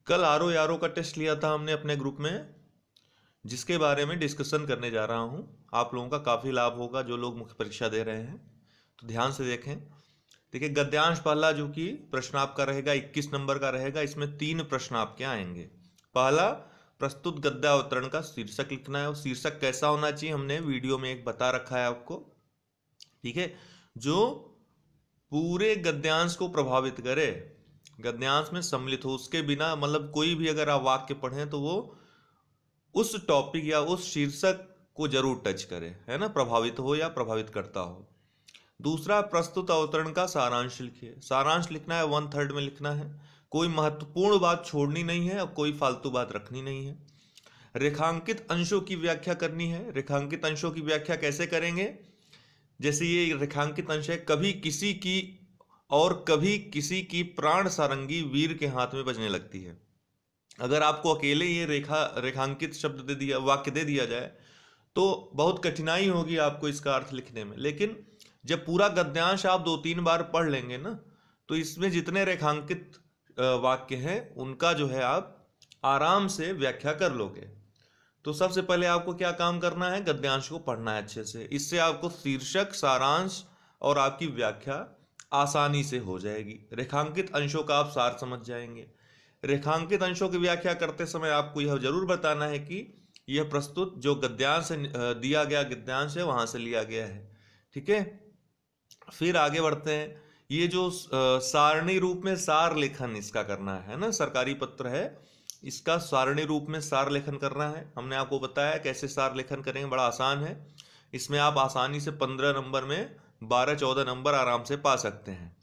कल आरओ यारो का टेस्ट लिया था हमने अपने ग्रुप में, जिसके बारे में डिस्कशन करने जा रहा हूँ। आप लोगों का काफ़ी लाभ होगा जो लोग मुख्य परीक्षा दे रहे हैं, तो ध्यान से देखें। देखिए, गद्यांश पहला जो कि प्रश्न आपका रहेगा 21 नंबर का रहेगा। इसमें 3 प्रश्न आपके आएंगे। पहला, प्रस्तुत गद्य अवतरण का शीर्षक लिखना है। और शीर्षक कैसा होना चाहिए हमने वीडियो में एक बता रखा है आपको, ठीक है, जो पूरे गद्यांश को प्रभावित करे, गद्यांश में सम्मिलित हो। उसके बिना मतलब कोई भी अगर आप वाक्य पढ़ें तो वो उस टॉपिक या उस शीर्षक को जरूर टच करे, है ना, प्रभावित हो या प्रभावित करता हो। दूसरा, प्रस्तुत अवतरण का सारांश लिखिए। सारांश लिखना है 1/3 में लिखना है। कोई महत्वपूर्ण बात छोड़नी नहीं है और कोई फालतू बात रखनी नहीं है। रेखांकित अंशों की व्याख्या करनी है। रेखांकित अंशों की व्याख्या कैसे करेंगे? जैसे ये रेखांकित अंश है, कभी किसी की और कभी किसी की प्राण सारंगी वीर के हाथ में बजने लगती है। अगर आपको अकेले ये रेखांकित शब्द दे दिया, वाक्य दे दिया जाए तो बहुत कठिनाई होगी आपको इसका अर्थ लिखने में। लेकिन जब पूरा गद्यांश आप 2-3 बार पढ़ लेंगे ना, तो इसमें जितने रेखांकित वाक्य हैं उनका जो है आप आराम से व्याख्या कर लोगे। तो सबसे पहले आपको क्या काम करना है? गद्यांश को पढ़ना है अच्छे से। इससे आपको शीर्षक, सारांश और आपकी व्याख्या आसानी से हो जाएगी। रेखांकित अंशों का आप सार समझ जाएंगे। रेखांकित अंशों की व्याख्या करते समय आपको यह जरूर बताना है कि यह प्रस्तुत जो गद्यांश दिया गया गद्यांश है वहां से लिया गया है, ठीक है। फिर आगे बढ़ते हैं। ये जो सारणी रूप में सार लेखन इसका करना है ना, सरकारी पत्र है, इसका सारणी रूप में सार लेखन करना है। हमने आपको बताया कैसे सार लेखन करेंगे, बड़ा आसान है। इसमें आप आसानी से 15 नंबर में 12-14 नंबर आराम से पा सकते हैं।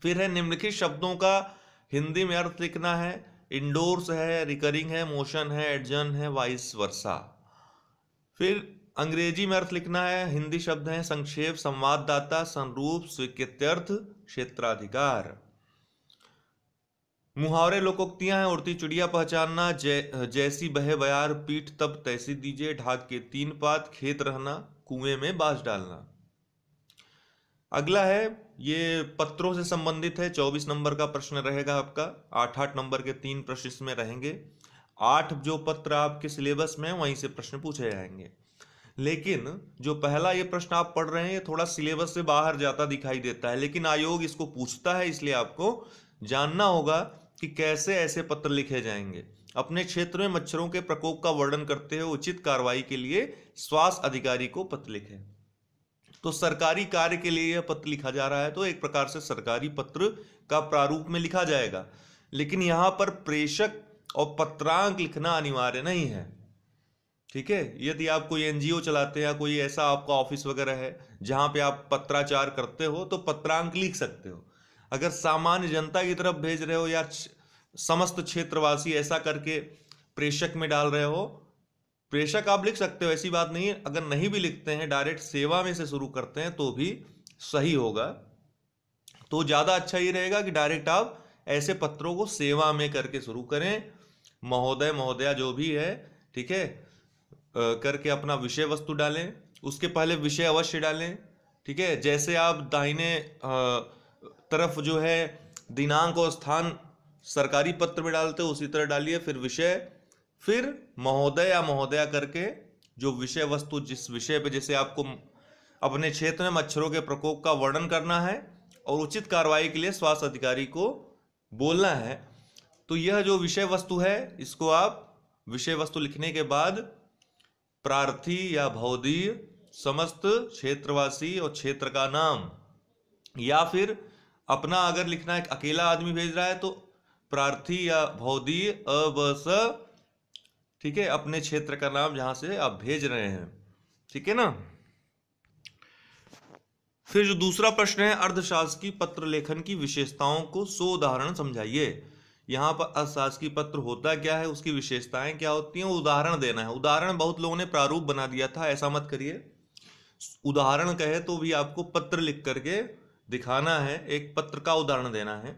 फिर है निम्नलिखित शब्दों का हिंदी में अर्थ लिखना है। इंडोर्स है, रिकरिंग है, मोशन है, एडजन है, वाइस वर्सा। फिर अंग्रेजी में अर्थ लिखना है। हिंदी शब्द हैं संक्षेप, संवाददाता, संरूप, स्वीकृत्यर्थ, क्षेत्राधिकार। मुहावरे, लोकोक्तियां हैं। उड़ती चिड़िया पहचानना, जैसी बहे बयार पीठ तब तैसी दीजिए, ढाक के 3 पात, खेत रहना, कुएं में बांस डालना। अगला है, ये पत्रों से संबंधित है। 24 नंबर का प्रश्न रहेगा आपका। 8-8 नंबर के 3 प्रश्न इसमें रहेंगे। 8 जो पत्र आपके सिलेबस में है वहीं से प्रश्न पूछे जाएंगे। लेकिन जो पहला ये प्रश्न आप पढ़ रहे हैं ये थोड़ा सिलेबस से बाहर जाता दिखाई देता है, लेकिन आयोग इसको पूछता है, इसलिए आपको जानना होगा कि कैसे ऐसे पत्र लिखे जाएंगे। अपने क्षेत्र में मच्छरों के प्रकोप का वर्णन करते हुए उचित कार्रवाई के लिए स्वास्थ्य अधिकारी को पत्र लिखें। तो सरकारी कार्य के लिए यह पत्र लिखा जा रहा है, तो एक प्रकार से सरकारी पत्र का प्रारूप में लिखा जाएगा। लेकिन यहां पर प्रेषक और पत्रांक लिखना अनिवार्य नहीं है, ठीक है। यदि आप कोई एनजीओ चलाते हैं, कोई ऐसा आपका ऑफिस वगैरह है जहां पे आप पत्राचार करते हो, तो पत्रांक लिख सकते हो। अगर सामान्य जनता की तरफ भेज रहे हो या समस्त क्षेत्रवासी ऐसा करके प्रेषक में डाल रहे हो, प्रेषक आप लिख सकते हो, ऐसी बात नहीं है। अगर नहीं भी लिखते हैं, डायरेक्ट सेवा में से शुरू करते हैं तो भी सही होगा। तो ज्यादा अच्छा ही रहेगा कि डायरेक्ट आप ऐसे पत्रों को सेवा में करके शुरू करें। महोदय, महोदया जो भी है, ठीक है, करके अपना विषय वस्तु डालें। उसके पहले विषय अवश्य डालें, ठीक है। जैसे आप दाहिने तरफ जो है दिनांक और स्थान सरकारी पत्र में डालते हो, उसी तरह डालिए। फिर विषय, फिर महोदय या महोदया करके जो विषय वस्तु, जिस विषय पे, जैसे आपको अपने क्षेत्र में मच्छरों के प्रकोप का वर्णन करना है और उचित कार्रवाई के लिए स्वास्थ्य अधिकारी को बोलना है, तो यह जो विषय वस्तु है इसको आप विषय वस्तु लिखने के बाद प्रार्थी या भौदीय, समस्त क्षेत्रवासी और क्षेत्र का नाम, या फिर अपना अगर लिखना है, अकेला आदमी भेज रहा है तो प्रार्थी या भौदीय अबस, ठीक है, अपने क्षेत्र का नाम जहां से आप भेज रहे हैं, ठीक है ना। फिर जो दूसरा प्रश्न है, अर्धशासकीय पत्र लेखन की विशेषताओं को 100 उदाहरण समझाइए। यहाँ पर अर्धशासकीय पत्र होता क्या है, उसकी विशेषताएं क्या होती हैं, उदाहरण देना है। उदाहरण बहुत लोगों ने प्रारूप बना दिया था, ऐसा मत करिए। उदाहरण कहे तो भी आपको पत्र लिख करके दिखाना है, एक पत्र का उदाहरण देना है।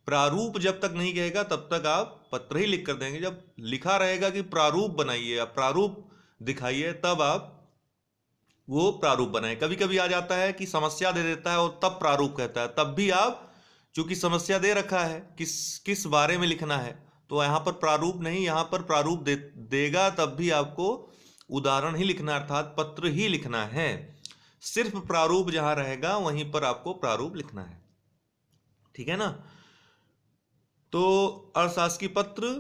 प्रारूप जब तक नहीं कहेगा तब तक आप पत्र ही लिख कर देंगे। जब लिखा रहेगा कि प्रारूप बनाइए या प्रारूप दिखाइए, तब आप वो प्रारूप बनाए। कभी कभी आ जाता है कि समस्या दे देता है और तब प्रारूप कहता है, तब भी आप, चूंकि समस्या दे रखा है किस बारे में लिखना है, तो यहाँ पर प्रारूप नहीं, यहाँ पर प्रारूप देगा तब भी आपको उदाहरण ही लिखना अर्थात पत्र ही लिखना है। सिर्फ प्रारूप जहां रहेगा वहीं पर आपको प्रारूप लिखना है, ठीक है ना। तो अर्थशास्त्री पत्र,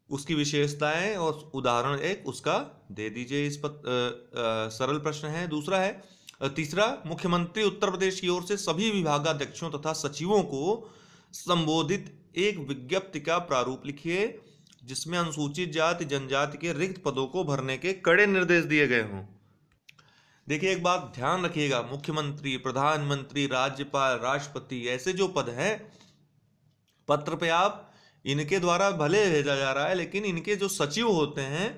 उसकी विशेषताएं और उदाहरण एक उसका दे दीजिए। इस सरल प्रश्न है। दूसरा है तीसरा, मुख्यमंत्री उत्तर प्रदेश की ओर से सभी विभागाध्यक्षों तथा सचिवों को संबोधित एक विज्ञप्ति का प्रारूप लिखिए जिसमें अनुसूचित जाति जनजाति के रिक्त पदों को भरने के कड़े निर्देश दिए गए हों। देखिए एक बात ध्यान रखिएगा, मुख्यमंत्री, प्रधानमंत्री, राज्यपाल, राष्ट्रपति ऐसे जो पद हैं, पत्र पे आप इनके द्वारा भले भेजा जा रहा है, लेकिन इनके जो सचिव होते हैं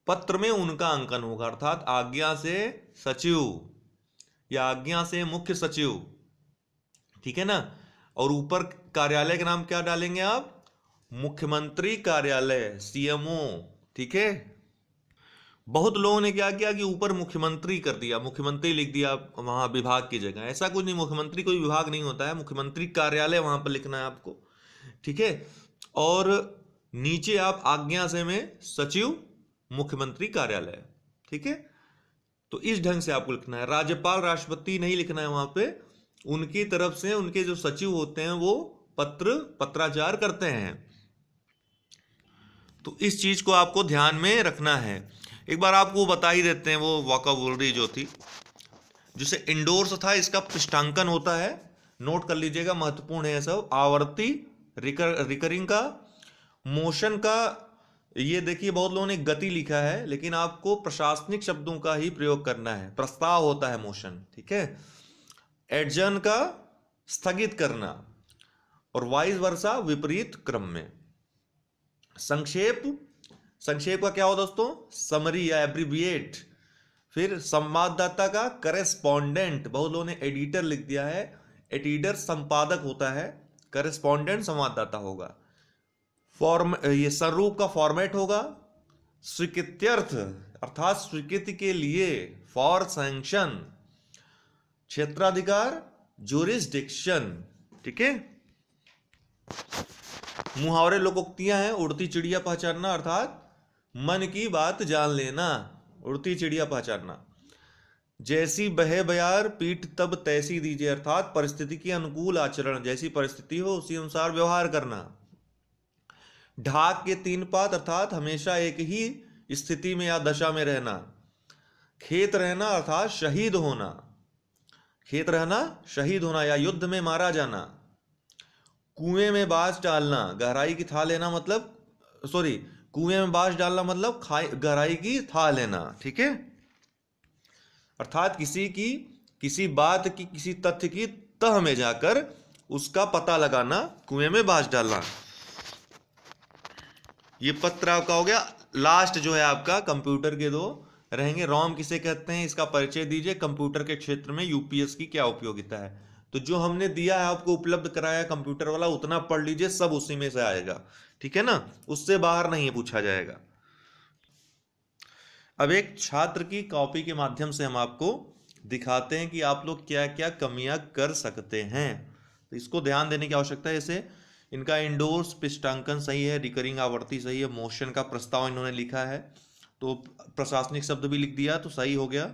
पत्र में उनका अंकन होगा, अर्थात आज्ञा से सचिव या आज्ञा से मुख्य सचिव, ठीक है ना। और ऊपर कार्यालय का नाम क्या डालेंगे आप? मुख्यमंत्री कार्यालय, सीएमओ, ठीक है। बहुत लोगों ने क्या किया कि ऊपर मुख्यमंत्री कर दिया, मुख्यमंत्री लिख दिया वहां विभाग की जगह। ऐसा कुछ नहीं, मुख्यमंत्री कोई विभाग नहीं होता है, मुख्यमंत्री कार्यालय वहां पर लिखना है आपको, ठीक है। और नीचे आप आज्ञा से में सचिव मुख्यमंत्री कार्यालय, ठीक है। तो इस ढंग से आपको लिखना है। राज्यपाल, राष्ट्रपति नहीं लिखना है वहां पे, उनकी तरफ से उनके जो सचिव होते हैं वो पत्राचार करते हैं। तो इस चीज को आपको ध्यान में रखना है। एक बार आपको बता ही देते हैं वो वोकैबुलरी जो थी, जिसे इंडोर्स था, इसका पृष्ठांकन होता है, नोट कर लीजिएगा, महत्वपूर्ण है सब। आवर्ती, रिकरिंग का, मोशन का, ये देखिए बहुत लोगों ने गति लिखा है, लेकिन आपको प्रशासनिक शब्दों का ही प्रयोग करना है। प्रस्ताव होता है मोशन, ठीक है। एडजर्न का स्थगित करना, और वाइस वर्सा विपरीत क्रम में। संक्षेप, संक्षेप का क्या हो दोस्तों? समरी या एब्रिविएट। फिर संवाददाता का करेस्पॉन्डेंट, बहुत लोगों ने एडिटर लिख दिया है, एडिटर संपादक होता है, करेस्पॉन्डेंट संवाददाता होगा। ये स्वरूप का फॉर्मेट होगा। स्वीकृत्यर्थ अर्थात स्वीकृति के लिए, फॉर सैंक्शन। क्षेत्राधिकार, जुरिस्डिक्शन, ठीक है। मुहावरे, लोकोक्तियां हैं। उड़ती चिड़िया पहचानना अर्थात मन की बात जान लेना, उड़ती चिड़िया पहचानना। जैसी बहे बयार पीठ तब तैसी दीजिए, अर्थात परिस्थिति के अनुकूल आचरण, जैसी परिस्थिति हो उसी अनुसार व्यवहार करना। ढाक के तीन पात अर्थात हमेशा एक ही स्थिति में या दशा में रहना। खेत रहना अर्थात शहीद होना, खेत रहना शहीद होना या युद्ध में मारा जाना। कुएं में बाज डालना, गहराई की था लेना, मतलब सॉरी, कुएं में बाज डालना मतलब गहराई की था लेना, ठीक है। अर्थात किसी बात की, किसी तथ्य की तह में जाकर उसका पता लगाना, कुएं में बाज डालना। ये पत्र आपका हो गया। लास्ट जो है आपका कंप्यूटर के दो रहेंगे। रॉम किसे कहते हैं, इसका परिचय दीजिए। कंप्यूटर के क्षेत्र में यूपीएस की क्या उपयोगिता है। तो जो हमने दिया है आपको, उपलब्ध कराया कंप्यूटर वाला, उतना पढ़ लीजिए, सब उसी में से आएगा, ठीक है ना, उससे बाहर नहीं पूछा जाएगा। अब एक छात्र की कॉपी के माध्यम से हम आपको दिखाते हैं कि आप लोग क्या क्या कमियां कर सकते हैं। तो इसको ध्यान देने की आवश्यकता है। जैसे इनका इंडोर्स पृष्ठांकन सही है, रिकरिंग आवर्ती सही है, मोशन का प्रस्ताव इन्होंने लिखा है, तो प्रशासनिक शब्द भी लिख दिया तो सही हो गया।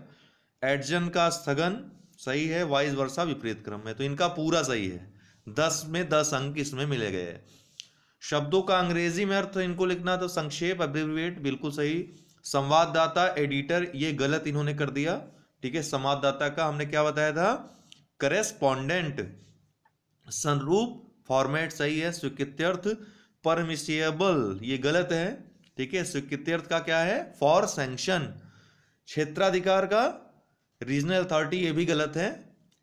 एडजन का स्थगन सही है, वाइस वर्सा विपरीत क्रम में, तो इनका पूरा सही है। 10 में 10 अंक इसमें मिले गए। शब्दों का अंग्रेजी में अर्थ इनको लिखना, तो संक्षेप, एब्रिविएट, बिल्कुल सही। संवाददाता, एडिटर, ये गलत इन्होंने कर दिया, ठीक है। संवाददाता का हमने क्या बताया था, करेस्पॉन्डेंट। संरूप, फॉर्मेट सही है। स्वीकृत्यर्थ, परमिसिएबल, ये गलत है, ठीक है। स्वीकृत्यर्थ का क्या है, फॉर सैंक्शन। क्षेत्राधिकार का रीजनल अथॉरिटी, ये भी गलत है,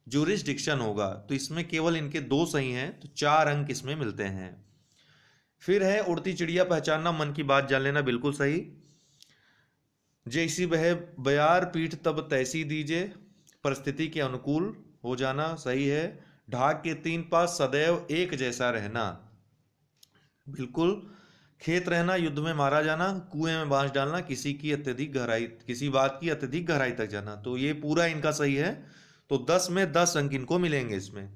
जुरिस्डिक्शन होगा। तो इसमें केवल इनके 2 सही हैं, तो 4 अंक इसमें मिलते हैं। फिर है उड़ती चिड़िया पहचानना, मन की बात जान लेना, बिल्कुल सही। जैसी बहे बयार पीठ तब तैसी दीजिए, परिस्थिति के अनुकूल हो जाना, सही है। ढाक के 3 पास सदैव एक जैसा रहना, बिल्कुल। खेत रहना, युद्ध में मारा जाना। कुएं में बांस डालना, किसी बात की अत्यधिक गहराई तक जाना। तो ये पूरा इनका सही है, तो 10 में 10 अंक इनको मिलेंगे इसमें।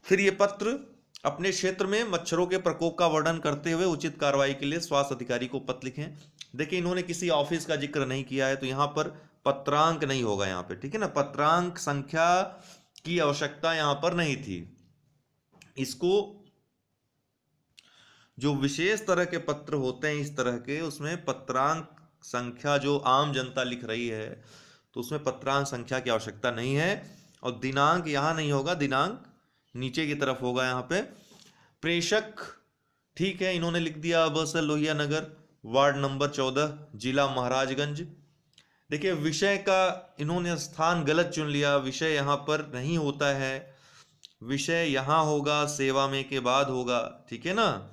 फिर ये पत्र अपने क्षेत्र में मच्छरों के प्रकोप का वर्णन करते हुए उचित कार्रवाई के लिए स्वास्थ्य अधिकारी को पत्र लिखें। देखिए इन्होंने किसी ऑफिस का जिक्र नहीं किया है, तो यहाँ पर पत्रांक नहीं होगा यहाँ पे, ठीक है ना, पत्रांक संख्या की आवश्यकता यहाँ पर नहीं थी। इसको जो विशेष तरह के पत्र होते हैं इस तरह के, उसमें पत्रांक संख्या जो आम जनता लिख रही है तो उसमें पत्रांक संख्या की आवश्यकता नहीं है। और दिनांक यहाँ नहीं होगा, दिनांक नीचे की तरफ होगा यहाँ पे। प्रेषक, ठीक है, इन्होंने लिख दिया बस लोहिया नगर, वार्ड नंबर 14, जिला महाराजगंज। देखिए विषय का इन्होंने स्थान गलत चुन लिया, विषय यहाँ पर नहीं होता है, विषय यहाँ होगा, सेवा में के बाद होगा, ठीक है ना।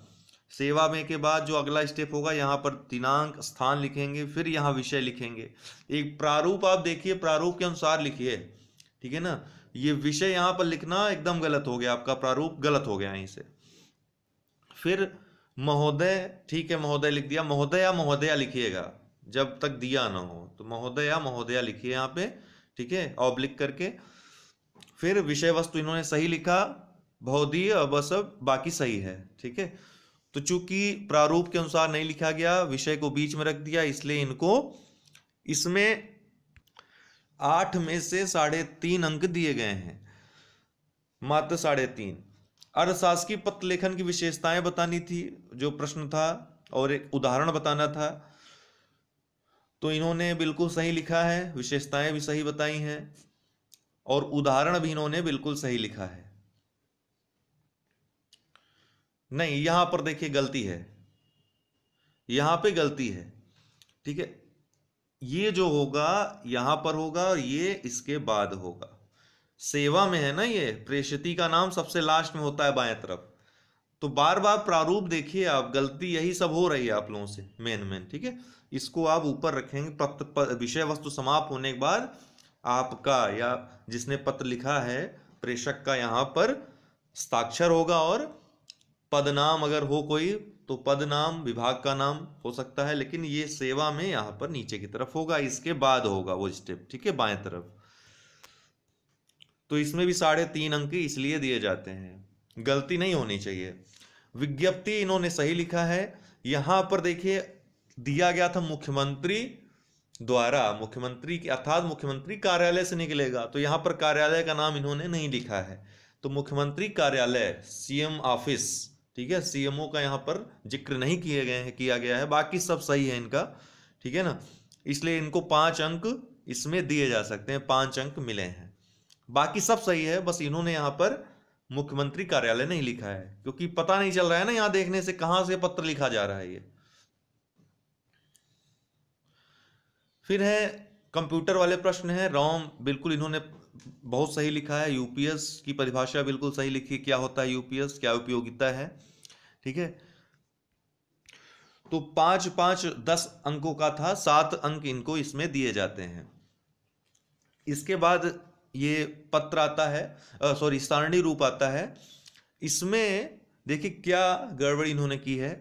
सेवा में के बाद जो अगला स्टेप होगा यहाँ पर दिनांक स्थान लिखेंगे, फिर यहाँ विषय लिखेंगे। एक प्रारूप आप देखिए, प्रारूप के अनुसार लिखिए, ठीक है ना। ये विषय यहाँ पर लिखना एकदम गलत हो गया, आपका प्रारूप गलत हो गया यहीं से। फिर महोदय, ठीक है, महोदय लिख दिया, महोदय या महोदया लिखिएगा जब तक दिया ना हो, तो महोदय या महोदया लिखिए यहाँ पे, ठीक है, ऑब्लिक करके। फिर विषय वस्तु इन्होंने सही लिखा, बहुधीय बस बाकी सही है, ठीक है। तो चूंकि प्रारूप के अनुसार नहीं लिखा गया, विषय को बीच में रख दिया, इसलिए इनको इसमें 8 में से 3.5 अंक दिए गए हैं, मात्र 3.5। अर्थशास्त्री पत्र लेखन की विशेषताएं बतानी थी जो प्रश्न था, और एक उदाहरण बताना था, तो इन्होंने बिल्कुल सही लिखा है, विशेषताएं भी सही बताई हैं और उदाहरण भी इन्होंने बिल्कुल सही लिखा है। नहीं, यहां पर देखिए गलती है, यहां पे गलती है, ठीक है। ये जो होगा यहां पर होगा और ये इसके बाद होगा। सेवा में है ना, ये प्रेषिती का नाम सबसे लास्ट में होता है बाएं तरफ। तो बार बार प्रारूप देखिए आप, गलती यही सब हो रही है आप लोगों से मेन, ठीक है। इसको आप ऊपर रखेंगे, विषय वस्तु समाप्त होने के बाद आपका या जिसने पत्र लिखा है प्रेषक का यहाँ पर हस्ताक्षर होगा, और पदनाम अगर हो कोई तो पदनाम विभाग का नाम हो सकता है, लेकिन ये सेवा में यहाँ पर नीचे की तरफ होगा, इसके बाद होगा वो स्टेप, ठीक है, बाएं तरफ। तो इसमें भी 3.5 अंक इसलिए दिए जाते हैं, गलती नहीं होनी चाहिए। विज्ञप्ति इन्होंने सही लिखा है। यहां पर देखिए दिया गया था मुख्यमंत्री द्वारा, मुख्यमंत्री अर्थात मुख्यमंत्री कार्यालय से निकलेगा, तो यहां पर कार्यालय का नाम इन्होंने नहीं लिखा है, तो मुख्यमंत्री कार्यालय सीएम ऑफिस, ठीक है, सीएमओ का यहां पर जिक्र नहीं किया गया है। बाकी सब सही है इनका, ठीक है ना, इसलिए इनको 5 अंक इसमें दिए जा सकते हैं, 5 अंक मिले हैं। बाकी सब सही है, बस इन्होंने यहां पर मुख्यमंत्री कार्यालय नहीं लिखा है, क्योंकि पता नहीं चल रहा है ना यहां देखने से कहां से पत्र लिखा जा रहा है ये। फिर है कंप्यूटर वाले प्रश्न है, रोम बिल्कुल इन्होंने बहुत सही लिखा है, यूपीएस की परिभाषा बिल्कुल सही लिखी, क्या होता है यूपीएस, क्या उपयोगिता है, ठीक है। तो 5 10 अंकों का था, 7 अंक इनको इसमें दिए जाते हैं। इसके बाद ये पत्र आता है, सॉरी सारणी रूप आता है। इसमें देखिए क्या गड़बड़ी इन्होंने की है,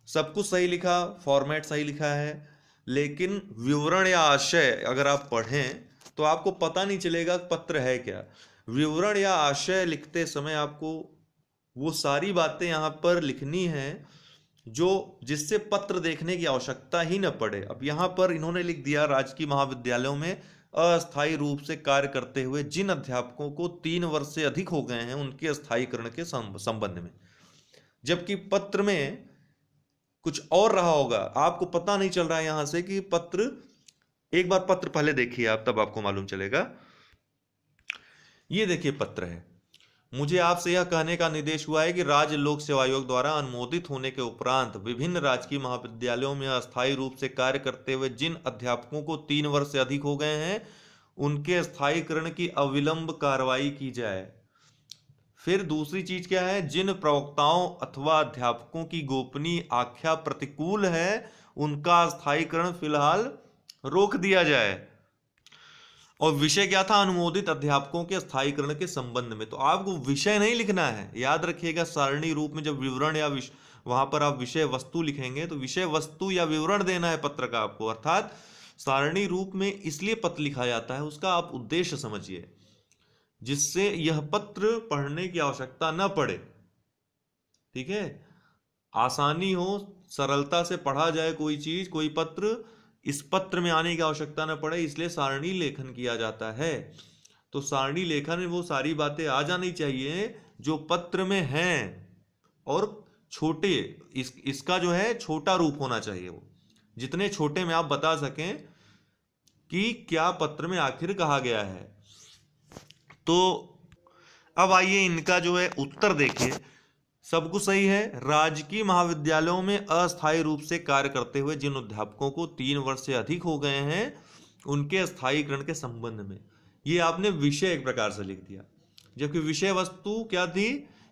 सब कुछ सही लिखा, फॉर्मेट सही लिखा है, लेकिन विवरण या आशय अगर आप पढ़ें तो आपको पता नहीं चलेगा पत्र है क्या। विवरण या आशय लिखते समय आपको वो सारी बातें यहाँ पर लिखनी है जो जिससे पत्र देखने की आवश्यकता ही न पड़े। अब यहाँ पर इन्होंने लिख दिया राजकीय महाविद्यालयों में अस्थायी रूप से कार्य करते हुए जिन अध्यापकों को 3 वर्ष से अधिक हो गए हैं उनके स्थायीकरण के संबंध में, जबकि पत्र में कुछ और रहा होगा, आपको पता नहीं चल रहा है यहां से कि पत्र, एक बार पत्र पहले देखिए आप, तब आपको मालूम चलेगा। ये देखिए पत्र है, मुझे आपसे यह कहने का निर्देश हुआ है कि राज्य लोक सेवा आयोग द्वारा अनुमोदित होने के उपरांत विभिन्न राजकीय महाविद्यालयों में अस्थायी रूप से कार्य करते हुए जिन अध्यापकों को 3 वर्ष से अधिक हो गए हैं उनके स्थायीकरण की अविलंब कार्रवाई की जाए। फिर दूसरी चीज क्या है, जिन प्रवक्ताओं अथवा अध्यापकों की गोपनीय आख्या प्रतिकूल है उनका स्थायीकरण फिलहाल रोक दिया जाए। और विषय क्या था, अनुमोदित अध्यापकों के स्थायीकरण के संबंध में। तो आपको विषय नहीं लिखना है, याद रखिएगा, सारणी रूप में जब विवरण या वहां पर आप विषय वस्तु लिखेंगे तो विषय वस्तु या विवरण देना है पत्र का आपको, अर्थात सारणी रूप में इसलिए पत्र लिखा जाता है, उसका आप उद्देश्य समझिए, जिससे यह पत्र पढ़ने की आवश्यकता न पड़े। ठीक है, आसानी हो, सरलता से पढ़ा जाए कोई चीज, कोई पत्र, इस पत्र में आने की आवश्यकता न पड़े, इसलिए सारणी लेखन किया जाता है। तो सारणी लेखन में वो सारी बातें आ जानी चाहिए जो पत्र में हैं, और छोटे, इसका जो है छोटा रूप होना चाहिए, वो जितने छोटे में आप बता सकें कि क्या पत्र में आखिर कहा गया है। तो अब आइए इनका जो है उत्तर देखिए। सब कुछ सही है। राजकीय महाविद्यालयों में अस्थायी रूप से कार्य करते हुए जिन अध्यापकों को 3 वर्ष से अधिक हो गए हैं, उनके स्थायीकरण के संबंध में, ये आपने विषय एक प्रकार से लिख दिया, जबकि विषय वस्तु क्या थी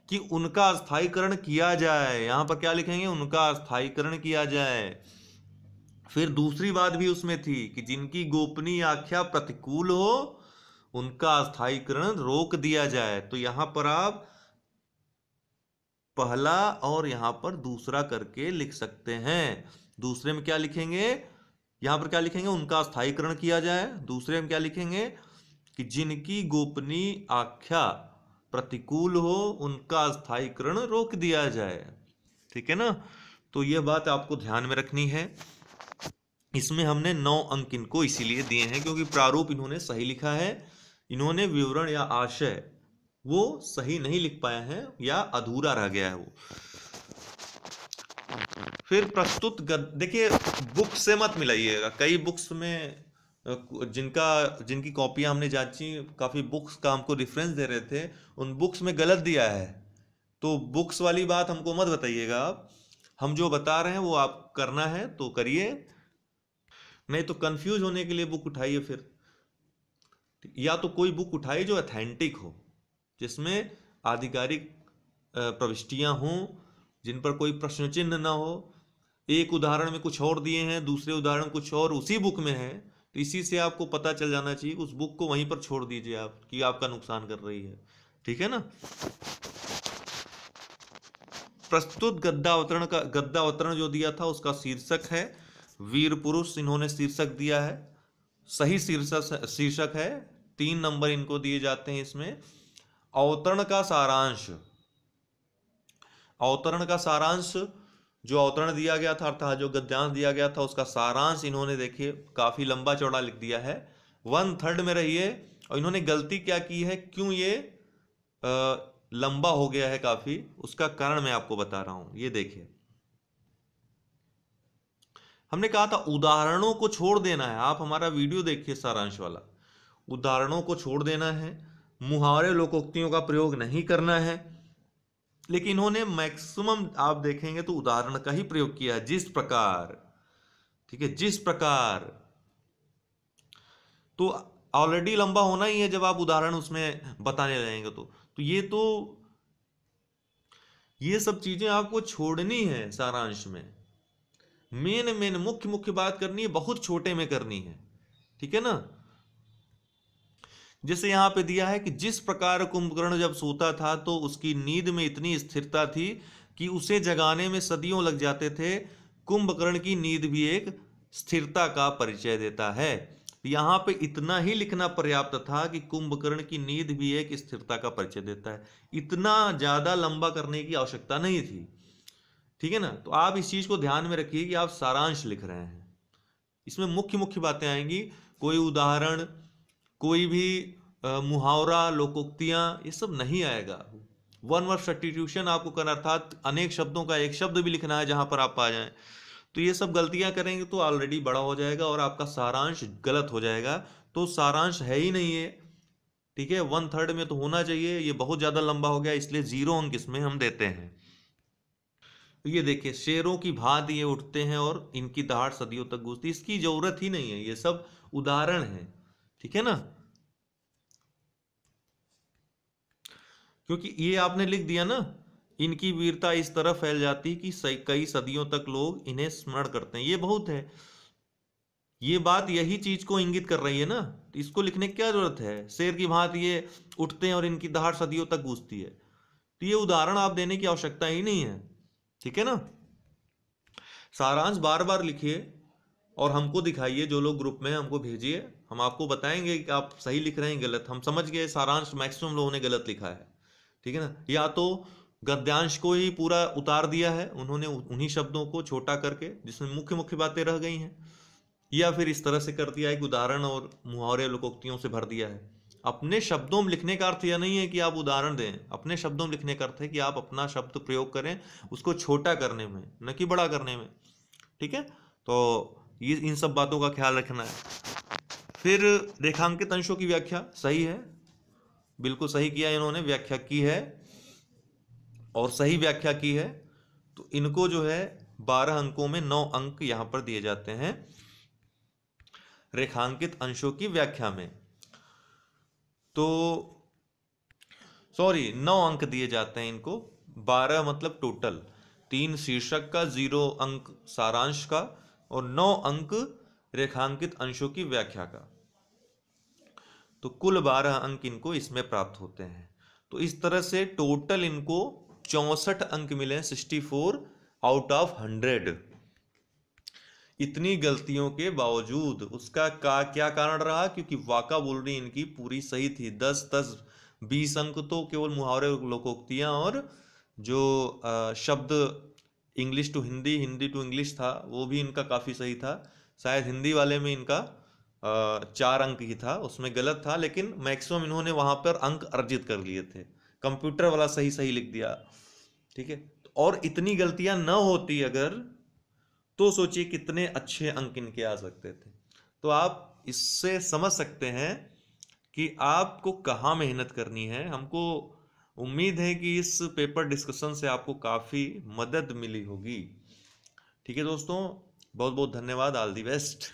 कि उनका स्थायीकरण किया जाए। यहां पर क्या लिखेंगे, उनका स्थायीकरण किया जाए। फिर दूसरी बात भी उसमें थी कि जिनकी गोपनीय आख्या प्रतिकूल हो, उनका स्थायीकरण रोक दिया जाए। तो यहां पर आप पहला और यहां पर दूसरा करके लिख सकते हैं। दूसरे में क्या लिखेंगे, यहां पर क्या लिखेंगे, उनका स्थायीकरण किया जाए। दूसरे में क्या लिखेंगे कि जिनकी गोपनीय आख्या प्रतिकूल हो, उनका स्थायीकरण रोक दिया जाए। ठीक है ना। तो यह बात आपको ध्यान में रखनी है। इसमें हमने 9 अंक इनको इसीलिए दिए हैं क्योंकि प्रारूप इन्होंने सही लिखा है, इन्होंने विवरण या आशय वो सही नहीं लिख पाए हैं या अधूरा रह गया है वो। फिर प्रस्तुत देखिए, बुक से मत मिलाइएगा। कई बुक्स में जिनकी कॉपियां हमने जांची, काफी बुक्स का हमको रेफरेंस दे रहे थे, उन बुक्स में गलत दिया है। तो बुक्स वाली बात हमको मत बताइएगा आप, हम जो बता रहे हैं वो आप करना है तो करिए, नहीं तो कंफ्यूज होने के लिए बुक उठाइए। फिर या तो कोई बुक उठाइए जो ऑथेंटिक हो, जिसमें आधिकारिक प्रविष्टियां हों, जिन पर कोई प्रश्न चिन्ह ना हो। एक उदाहरण में कुछ और दिए हैं, दूसरे उदाहरण कुछ और उसी बुक में है, तो इसी से आपको पता चल जाना चाहिए। उस बुक को वहीं पर छोड़ दीजिए आप, कि आपका नुकसान कर रही है। ठीक है ना। प्रस्तुत गद्य अवतरण जो दिया था उसका शीर्षक है वीर पुरुष, इन्होंने शीर्षक दिया है, सही शीर्षक है। 3 नंबर इनको दिए जाते हैं इसमें। अवतरण का सारांश, अवतरण का सारांश, जो अवतरण दिया गया था अर्थात जो गद्यांश दिया गया था उसका सारांश इन्होंने देखिए काफी लंबा चौड़ा लिख दिया है, 1/3 में रहिए। और इन्होंने गलती क्या की है, क्यों ये लंबा हो गया है काफी, उसका कारण मैं आपको बता रहा हूं। ये देखिए, हमने कहा था उदाहरणों को छोड़ देना है। आप हमारा वीडियो देखिए सारांश वाला, उदाहरणों को छोड़ देना है, मुहावरे लोकोक्तियों का प्रयोग नहीं करना है। लेकिन इन्होंने मैक्सिमम आप देखेंगे तो उदाहरण का ही प्रयोग किया है, जिस प्रकार। ठीक है, जिस प्रकार। तो ऑलरेडी लंबा होना ही है जब आप उदाहरण उसमें बताने लगेंगे तो ये सब चीजें आपको छोड़नी है सारांश में। मेन मुख्य बात करनी है, बहुत छोटे में करनी है। ठीक है ना। जैसे यहां पे दिया है कि जिस प्रकार कुंभकर्ण जब सोता था तो उसकी नींद में इतनी स्थिरता थी कि उसे जगाने में सदियों लग जाते थे। कुंभकर्ण की नींद भी एक स्थिरता का परिचय देता है। यहां पे इतना ही लिखना पर्याप्त था कि कुंभकर्ण की नींद भी एक स्थिरता का परिचय देता है। इतना ज्यादा लंबा करने की आवश्यकता नहीं थी। ठीक है ना। तो आप इस चीज को ध्यान में रखिए कि आप सारांश लिख रहे हैं, इसमें मुख्य बातें आएंगी। कोई उदाहरण, कोई भी मुहावरा, लोकोक्तियां, ये सब नहीं आएगा। 1 वर्ड सब्स्टिट्यूशन आपको करना, अर्थात अनेक शब्दों का एक शब्द भी लिखना है जहां पर आप पा जाएं। तो ये सब गलतियां करेंगे तो ऑलरेडी बड़ा हो जाएगा और आपका सारांश गलत हो जाएगा। तो सारांश है ही नहीं है। ठीक है, 1/3 में तो होना चाहिए, ये बहुत ज्यादा लंबा हो गया, इसलिए 0 अंक इसमें हम देते हैं। तो ये देखिए, शेरों की भांति ये उठते हैं और इनकी दहाड़ सदियों तक गूंजती, इसकी जरूरत ही नहीं है, ये सब उदाहरण है। ठीक है ना। क्योंकि ये आपने लिख दिया ना, इनकी वीरता इस तरह फैल जाती कि कई सदियों तक लोग इन्हें स्मरण करते हैं, ये बहुत है। ये बात यही चीज को इंगित कर रही है ना, तो इसको लिखने की क्या जरूरत है। शेर की भांति ये उठते हैं और इनकी दहाड़ सदियों तक गूंजती है, तो ये उदाहरण आप देने की आवश्यकता ही नहीं है। ठीक है ना। सारांश बार बार लिखिए और हमको दिखाइए, जो लोग ग्रुप में हमको भेजिए, हम आपको बताएंगे कि आप सही लिख रहे हैं गलत। हम समझ गए सारांश मैक्सिमम लोगों ने गलत लिखा है। ठीक है ना। या तो गद्यांश को ही पूरा उतार दिया है उन्होंने, उन्हीं शब्दों को छोटा करके जिसमें मुख्य मुख्य बातें रह गई हैं, या फिर इस तरह से कर दिया है कि उदाहरण और मुहावरे लोकोक्तियों से भर दिया है। अपने शब्दों में लिखने का अर्थ यह नहीं है कि आप उदाहरण दें, अपने शब्दों में लिखने का अर्थ है कि आप अपना शब्द प्रयोग करें उसको छोटा करने में, न कि बड़ा करने में। ठीक है, तो ये इन सब बातों का ख्याल रखना है। फिर रेखांकित अंशों की व्याख्या सही है, बिल्कुल सही किया इन्होंने, व्याख्या की है और सही व्याख्या की है। तो इनको जो है 12 अंकों में 9 अंक यहां पर दिए जाते हैं रेखांकित अंशों की व्याख्या में। तो सॉरी 9 अंक दिए जाते हैं इनको, 12 मतलब टोटल, 3 शीर्षक का, 0 अंक सारांश का और 9 अंक रेखांकित अंशों की व्याख्या का। तो कुल 12 अंक इनको इसमें प्राप्त होते हैं। तो इस तरह से टोटल इनको 64 अंक मिले, 64 आउट ऑफ 100। इतनी गलतियों के बावजूद उसका क्या कारण रहा? क्योंकि वाकाबुलरी इनकी पूरी सही थी। 10 20 अंक तो केवल मुहावरे लोकोक्तियां और जो शब्द English to Hindi, Hindi to English था वो भी इनका काफ़ी सही था। शायद हिंदी वाले में इनका 4 अंक ही था, उसमें गलत था, लेकिन मैक्सिमम इन्होंने वहां पर अंक अर्जित कर लिए थे। कंप्यूटर वाला सही सही लिख दिया। ठीक है, और इतनी गलतियां न होती अगर, तो सोचिए कितने अच्छे अंक इनके आ सकते थे। तो आप इससे समझ सकते हैं कि आपको कहाँ मेहनत करनी है। हमको उम्मीद है कि इस पेपर डिस्कशन से आपको काफ़ी मदद मिली होगी। ठीक है दोस्तों, बहुत बहुत धन्यवाद। All the best.